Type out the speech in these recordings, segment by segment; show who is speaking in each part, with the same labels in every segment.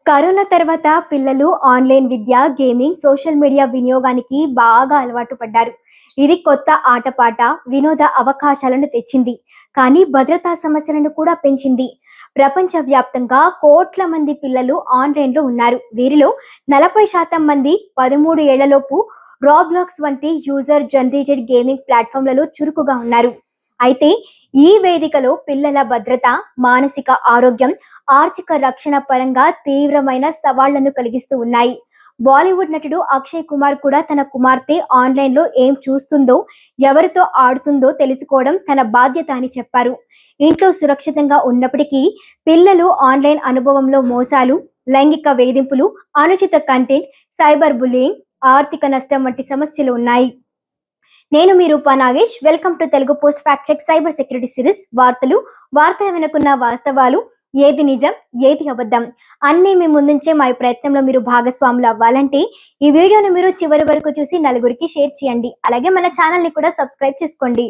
Speaker 1: Corona తర్వాత పిల్లలు online విద్య, gaming, social media వినియోగానికి బాగా అలవాటు పడ్డారు. ఇది కొత్త ఆటపాట, వినోద అవకాశాలను తెచ్చింది. కానీ భద్రతా సమస్యలను కూడా పెంచింది. ప్రపంచవ్యాప్తంగా కోట్ల మంది పిల్లలు ఆన్‌లైన్‌లో ఉన్నారు. వీరిలో 40% మంది 13 ఏళ్లలోపు రాబ్లాక్స్ వంటి యూజర్ జనరేటెడ్ గేమింగ్ ప్లాట్‌ఫామ్‌లలో చురుకుగా ఉన్నారు. అయితే ఈ వేదికలో పిల్లల భద్రత, మానసిక ఆరోగ్యం, ఆర్థిక రక్షణ పరంగా తీవ్రమైన సవాళ్లను కలిగిస్తూ ఉన్నాయి. బాలీవుడ్ నటుడు అక్షయ్ కుమార్ కూడా తన కుమార్తె ఆన్‌లైన్‌లో ఏం చూస్తుందో, ఎవరితో ఆడుతుందో తెలుసుకోవడం తన బాధ్యత అని చెప్పారు. ఇంట్లో సురక్షితంగా ఉన్నప్పటికీ పిల్లలు ఆన్‌లైన్ అనుభవంలో మోసాలు, లైంగిక వేధింపులు, అనుచిత కంటెంట్, సైబర్ బుల్లీయింగ్, ఆర్థిక నష్టం వంటి సమస్యలు ఉన్నాయి. నేను మీ Rupa Nagesh. Welcome to Telugu post fact check cyber security series. వార్తల వెనుకున్న వాస్తవాలు, ఏది నిజం, ఏది అబద్ధం అన్నీ మీ ముందుంచే మా ఈ ప్రయత్నంలో మీరు భాగస్వాములు అవ్వాలంటే ఈ వీడియోని మీరు చివరి వరకు చూసి నలుగురికి షేర్ చేయండి. అలాగే మన ఛానల్ని కూడా సబ్స్క్రైబ్ చేసుకోండి.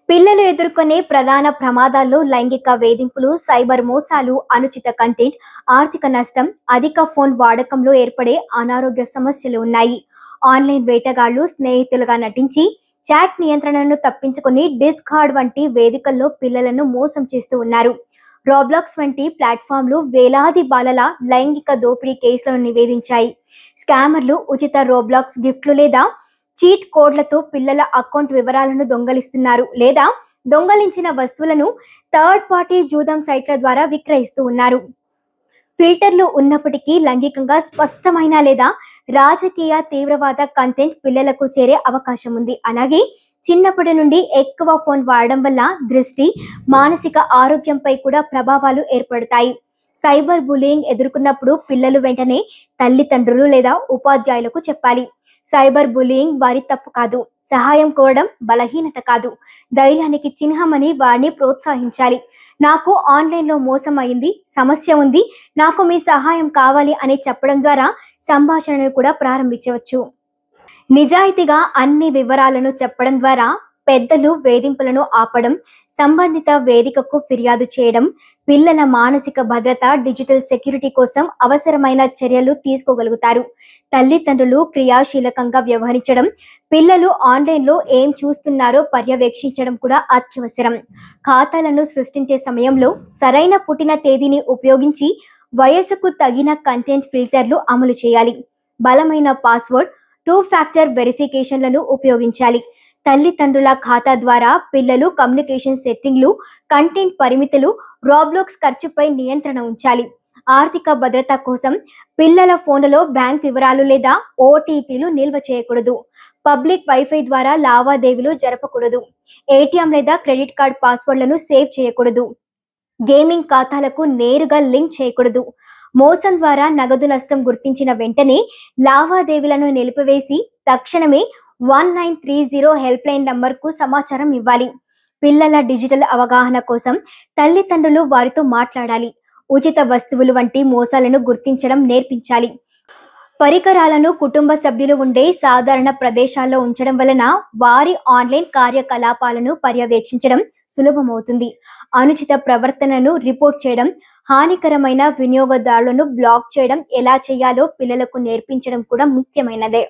Speaker 1: పిల్లలు ఎదుర్కొనే ప్రధాన ప్రమాదాల్లో లైంగిక వేధింపులు, సైబర్ మోసాలు, అనుచిత కంటెంట్, ఆర్థిక నష్టం, అధిక ఫోన్ వాడకంలో ఏర్పడే అనారోగ్య సమస్యలు ఉన్నాయి. ఆన్లైన్ వేటగాళ్లు స్నేహితులుగా నటించి చాట్ నియంత్రణను తప్పించుకొని డిస్కార్డ్ వంటి వేదికల్లో పిల్లలను మోసం చేస్తూ ఉన్నారు. రాబ్లాక్స్ వంటి ప్లాట్ఫామ్లు వేలాది బాలల లైంగిక దోపిడీ కేసులను నివేదించాయి. స్కామర్లు ఉచిత రోబ్లాక్స్ గిఫ్ట్లు లేదా చీట్ కోడ్లతో పిల్లల అకౌంట్ వివరాలను దొంగలిస్తున్నారు లేదా దొంగలించిన వస్తువులను థర్డ్ పార్టీ జూదం సైట్ల ద్వారా విక్రయిస్తూ ఉన్నారు. ఫిల్టర్లు ఉన్నప్పటికీ లైంగికంగా స్పష్టమైన లేదా రాజకీయ తీవ్రవాద కంటెంట్ పిల్లలకు చేరే అవకాశం ఉంది. అలాగే చిన్నప్పటి నుండి ఎక్కువ ఫోన్ వాడడం వల్ల దృష్టి, మానసిక ఆరోగ్యంపై కూడా ప్రభావాలు ఏర్పడతాయి. సైబర్ బుల్లీయింగ్ ఎదుర్కొన్నప్పుడు పిల్లలు వెంటనే తల్లిదండ్రులు లేదా ఉపాధ్యాయులకు చెప్పాలి. సైబర్ బుల్లీయింగ్ వారి తప్పు కాదు, సహాయం కోరడం బలహీనత కాదు, ధైర్యానికి చిహ్నమని వారిని ప్రోత్సహించాలి. నాకు ఆన్లైన్లో మోసం అయింది, సమస్య ఉంది, నాకు మీ సహాయం కావాలి అని చెప్పడం ద్వారా సంభాషణను కూడా ప్రారంభించవచ్చు. నిజాయితీగా అన్ని వివరాలను చెప్పడం ద్వారా పెద్దలు వేధింపులను ఆపడం, సంబంధిత వేదికకు ఫిర్యాదు చేయడం, పిల్లల మానసిక భద్రత, డిజిటల్ సెక్యూరిటీ కోసం అవసరమైన చర్యలు తీసుకోగలుగుతారు. తల్లిదండ్రులు క్రియాశీలకంగా వ్యవహరించడం, పిల్లలు ఆన్లైన్లో ఏం చూస్తున్నారో పర్యవేక్షించడం కూడా అత్యవసరం. ఖాతాలను సృష్టించే సమయంలో సరైన పుట్టిన తేదీని ఉపయోగించి వయసుకు తగిన కంటెంట్ ఫిల్టర్లు అమలు చేయాలి. బలమైన పాస్వర్డ్, 2 ఫ్యాక్టర్ వెరిఫికేషన్లను ఉపయోగించాలి. తల్లిదండ్రుల ఖాతా ద్వారా పిల్లలు కమ్యూనికేషన్ సెట్టింగ్లు, కంటెంట్ పరిమితులు, రాబ్లాక్స్ ఖర్చుపై నియంత్రణ ఉంచాలి. ఆర్థిక భద్రత కోసం పిల్లల ఫోన్లలో బ్యాంక్ వివరాలు లేదా ఓటీపీలు నిల్వ చేయకూడదు. పబ్లిక్ వైఫై ద్వారా లావాదేవీలు జరపకూడదు. ఏటీఎం లేదా క్రెడిట్ కార్డ్ పాస్వర్డ్లను సేవ్ చేయకూడదు. గేమింగ్ ఖాతాలకు నేరుగా లింక్ చేయకూడదు. మోసం ద్వారా నగదు నష్టం గుర్తించిన వెంటనే లావాదేవీలను నిలిపివేసి తక్షణమే 1930 హెల్ప్ లైన్ నంబర్కు సమాచారం ఇవ్వాలి. పిల్లల డిజిటల్ అవగాహన కోసం తల్లిదండ్రులు వారితో మాట్లాడాలి. ఉచిత వస్తువులు వంటి మోసాలను గుర్తించడం నేర్పించాలి. పరికరాలను కుటుంబ సభ్యులు ఉండే సాధారణ ప్రదేశాల్లో ఉంచడం వలన వారి ఆన్లైన్ కార్యకలాపాలను పర్యవేక్షించడం సులభమవుతుంది. అనుచిత ప్రవర్తనను రిపోర్ట్ చేయడం, హానికరమైన వినియోగదారులను బ్లాక్ చేయడం ఎలా చేయాలో పిల్లలకు నేర్పించడం కూడా ముఖ్యమైనదే.